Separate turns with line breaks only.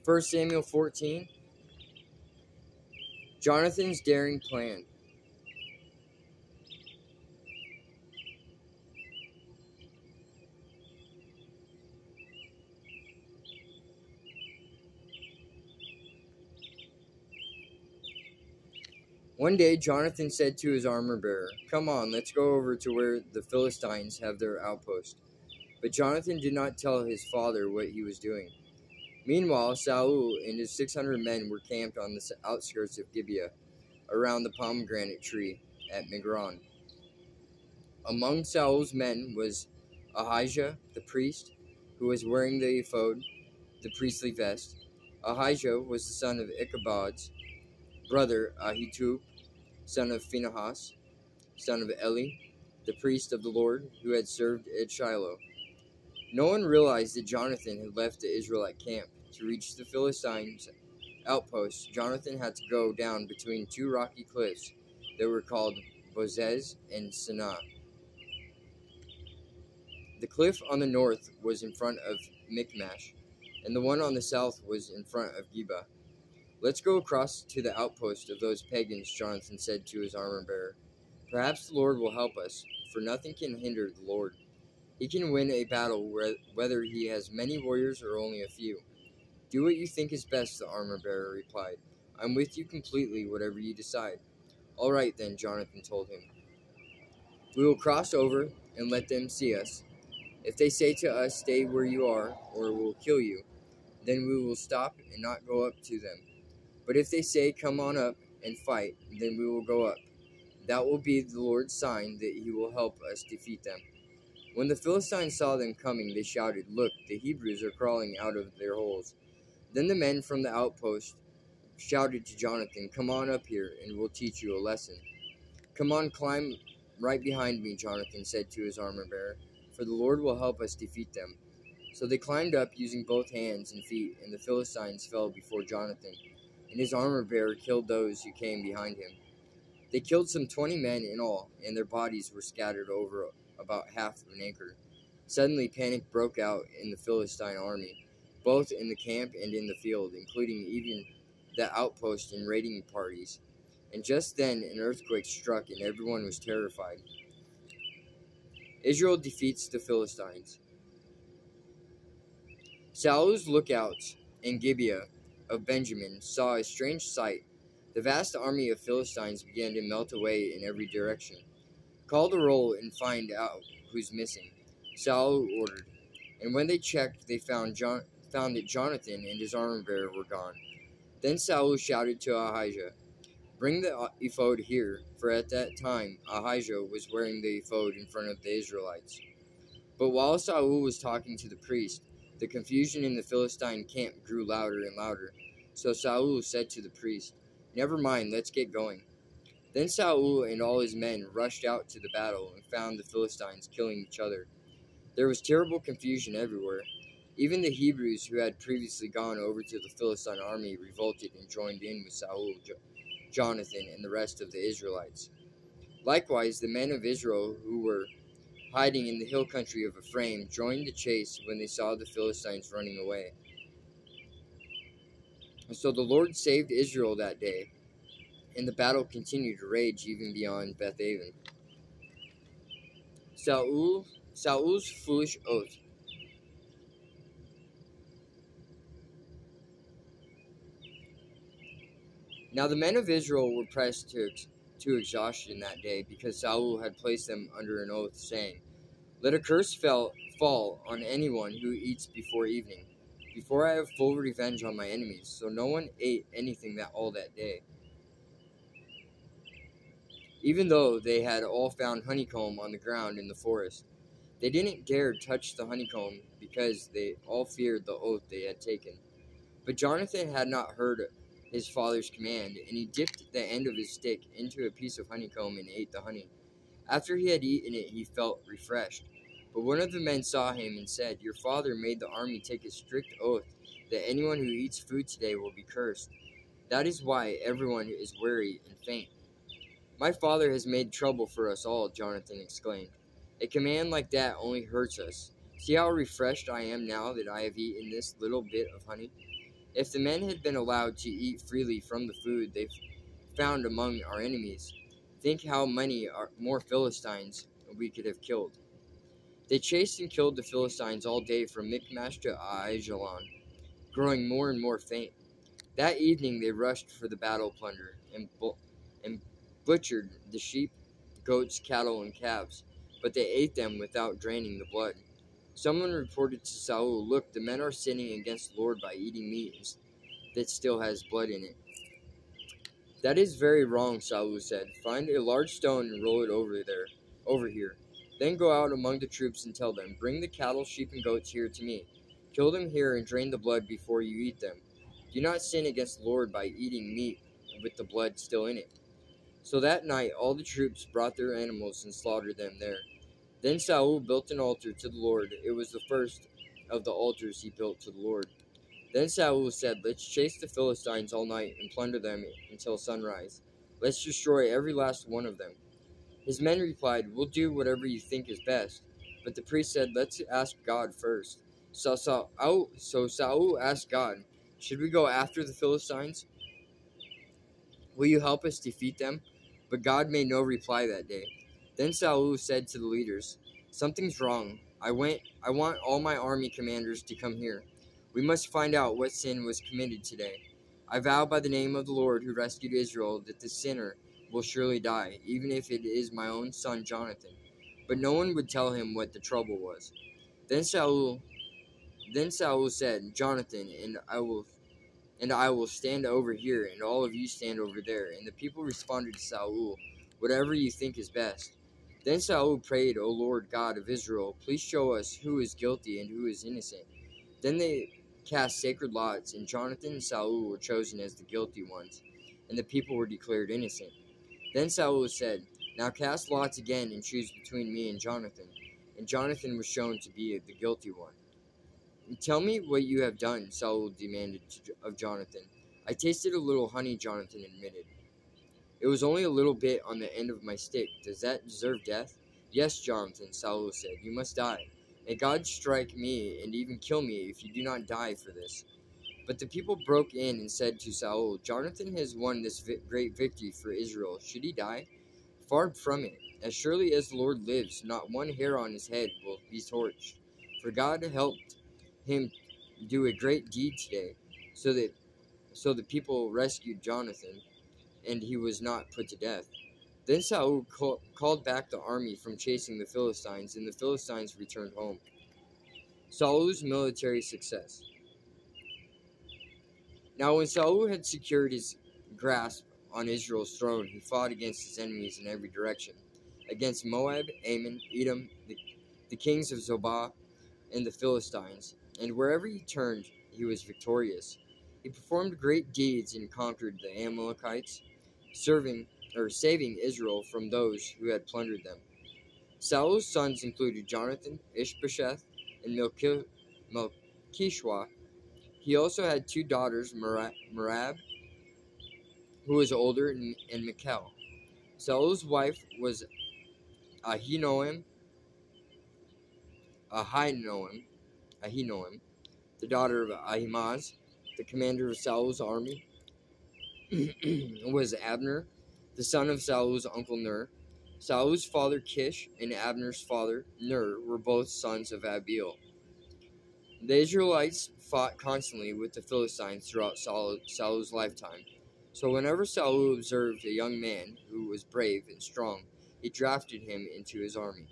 1 Samuel 14. Jonathan's daring plan. One day, Jonathan said to his armor-bearer, "Come on, let's go over to where the Philistines have their outpost." But Jonathan did not tell his father what he was doing. Meanwhile, Saul and his 600 men were camped on the outskirts of Gibeah, around the pomegranate tree at Migron. Among Saul's men was Ahijah, the priest, who was wearing the ephod, the priestly vest. Ahijah was the son of Ichabod's brother Ahitub, son of Phinehas, son of Eli, the priest of the Lord, who had served at Shiloh. No one realized that Jonathan had left the Israelite camp. To reach the Philistines' outpost, Jonathan had to go down between two rocky cliffs that were called Bozez and Sanah. The cliff on the north was in front of Michmash, and the one on the south was in front of Geba. "Let's go across to the outpost of those pagans," Jonathan said to his armor-bearer. "Perhaps the Lord will help us, for nothing can hinder the Lord. He can win a battle whether he has many warriors or only a few." "Do what you think is best," the armor-bearer replied. "I'm with you completely, whatever you decide." "All right, then," Jonathan told him. "We will cross over and let them see us. If they say to us, 'Stay where you are, or we'll kill you,' then we will stop and not go up to them. But if they say, 'Come on up and fight,' then we will go up. That will be the Lord's sign that he will help us defeat them." When the Philistines saw them coming, they shouted, "Look, the Hebrews are crawling out of their holes." Then the men from the outpost shouted to Jonathan, "Come on up here, and we'll teach you a lesson." "Come on, climb right behind me," Jonathan said to his armor-bearer, "for the Lord will help us defeat them." So they climbed up using both hands and feet, and the Philistines fell before Jonathan, and his armor-bearer killed those who came behind him. They killed some 20 men in all, and their bodies were scattered over about half of an acre. Suddenly panic broke out in the Philistine army, both in the camp and in the field, including even the outpost and raiding parties. And just then an earthquake struck, and everyone was terrified. Israel defeats the Philistines. Saul's lookouts in Gibeah of Benjamin saw a strange sight. The vast army of Philistines began to melt away in every direction. "Call the roll and find out who's missing," Saul ordered. And when they checked, they found that Jonathan and his armor-bearer were gone. Then Saul shouted to Ahijah, "Bring the ephod here," for at that time Ahijah was wearing the ephod in front of the Israelites. But while Saul was talking to the priest, the confusion in the Philistine camp grew louder and louder. So Saul said to the priest, "Never mind, let's get going." Then Saul and all his men rushed out to the battle and found the Philistines killing each other. There was terrible confusion everywhere. Even the Hebrews who had previously gone over to the Philistine army revolted and joined in with Saul, Jonathan, and the rest of the Israelites. Likewise, the men of Israel who were hiding in the hill country of Ephraim joined the chase when they saw the Philistines running away. So the Lord saved Israel that day, and the battle continued to rage even beyond Bethaven. Saul's foolish oath. Now the men of Israel were pressed to exhaustion that day, because Saul had placed them under an oath, saying, "Let a curse fall on anyone who eats before evening, before I have full revenge on my enemies." So no one ate anything all that day, even though they had all found honeycomb on the ground in the forest. They didn't dare touch the honeycomb because they all feared the oath they had taken. But Jonathan had not heard his father's command, and he dipped the end of his stick into a piece of honeycomb and ate the honey. After he had eaten it, he felt refreshed. But one of the men saw him and said, "Your father made the army take a strict oath that anyone who eats food today will be cursed. That is why everyone is weary and faint." "My father has made trouble for us all," Jonathan exclaimed. "A command like that only hurts us. See how refreshed I am now that I have eaten this little bit of honey. If the men had been allowed to eat freely from the food they found among our enemies, think how many more Philistines we could have killed." They chased and killed the Philistines all day from Michmash to Aijalon, growing more and more faint. That evening they rushed for the battle plunder and butchered the sheep, goats, cattle, and calves, but they ate them without draining the blood. Someone reported to Saul, "Look, the men are sinning against the Lord by eating meat that still has blood in it." "That is very wrong," Saul said. "Find a large stone and roll it over here. Then go out among the troops and tell them, 'Bring the cattle, sheep, and goats here to me. Kill them here and drain the blood before you eat them. Do not sin against the Lord by eating meat with the blood still in it.'" So that night all the troops brought their animals and slaughtered them there. Then Saul built an altar to the Lord. It was the first of the altars he built to the Lord. Then Saul said, "Let's chase the Philistines all night and plunder them until sunrise. Let's destroy every last one of them." His men replied, "We'll do whatever you think is best." But the priest said, "Let's ask God first." So Saul asked God, "Should we go after the Philistines? Will you help us defeat them?" But God made no reply that day. Then Saul said to the leaders, "Something's wrong. I want all my army commanders to come here. We must find out what sin was committed today. I vow by the name of the Lord who rescued Israel that the sinner will surely die, even if it is my own son Jonathan." But no one would tell him what the trouble was. Then Saul said, "Jonathan, and I will stand over here, and all of you stand over there." And the people responded to Saul, "Whatever you think is best." Then Saul prayed, "O Lord God of Israel, please show us who is guilty and who is innocent." Then they cast sacred lots, and Jonathan and Saul were chosen as the guilty ones, and the people were declared innocent. Then Saul said, "Now cast lots again and choose between me and Jonathan." And Jonathan was shown to be the guilty one. "Tell me what you have done," Saul demanded of Jonathan. "I tasted a little honey," Jonathan admitted. "It was only a little bit on the end of my stick. Does that deserve death?" "Yes, Jonathan," Saul said. "You must die. May God strike me and even kill me if you do not die for this." But the people broke in and said to Saul, "Jonathan has won this great victory for Israel. Should he die? Far from it. As surely as the Lord lives, not one hair on his head will be torched. For God helped him do a great deed today, so the people rescued Jonathan, and he was not put to death." Then Saul called back the army from chasing the Philistines, and the Philistines returned home. Saul's military success. Now when Saul had secured his grasp on Israel's throne, he fought against his enemies in every direction, against Moab, Ammon, Edom, the kings of Zobah, and the Philistines, and wherever he turned, he was victorious. He performed great deeds and conquered the Amalekites, saving Israel from those who had plundered them. Saul's sons included Jonathan, Ishbosheth, and Melchishua. He also had two daughters, Merab, who was older, and Michal. Saul's wife was Ahinoam, the daughter of Ahimaaz, the commander of Saul's army. Was Abner, the son of Saul's uncle Ner. Saul's father Kish and Abner's father Ner were both sons of Abiel. The Israelites fought constantly with the Philistines throughout Saul's lifetime. So whenever Saul observed a young man who was brave and strong, he drafted him into his army.